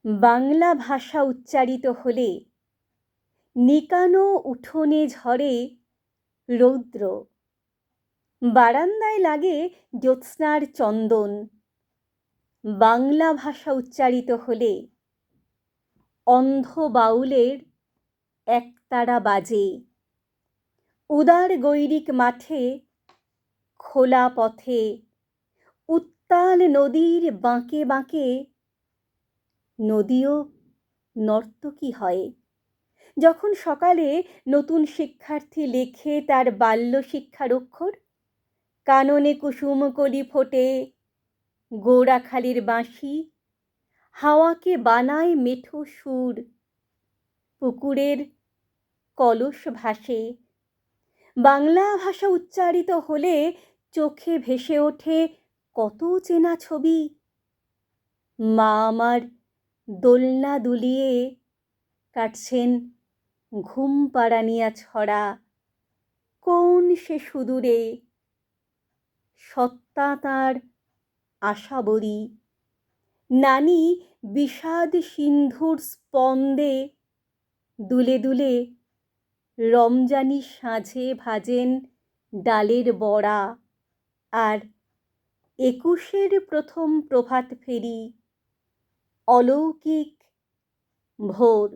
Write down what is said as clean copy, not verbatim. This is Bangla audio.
বাংলা ভাষা উচ্চারিত হলে নিকানো উঠোনে ঝরে রৌদ্র, বারান্দায় লাগে জ্যোৎস্নার চন্দন। বাংলা ভাষা উচ্চারিত হলে অন্ধ বাউলের একতারা বাজে। উদার গৈরিক মাঠে, খোলা পথে, উত্তাল নদীর বাঁকে বাঁকে নদীও নর্তকী হয়। যখন সকালে নতুন শিক্ষার্থী লেখে তার বাল্য শিক্ষার অক্ষর, কাননে কুসুম কলি ফোটে, গৌড়াখালির বাঁশি হাওয়াকে বানায় মেঠো সুর, পুকুরের কলস ভাসে। বাংলা ভাষা উচ্চারিত হলে চোখে ভেসে ওঠে কত চেনা ছবি। মা আমার দোলনা দুলিয়ে কাটছেন ঘুম পাড়ানিয়া ছড়া, কোন সে সুদূরে সত্তা তাঁর আশাবরী। নানি বিষাদ সিন্ধুর স্পন্দে দুলে দুলে রমজানি সাঁঝে ভাজেন ডালের বড়া। আর ২১-এর প্রথম প্রভাত ফেরি অলৌকিক ভোর।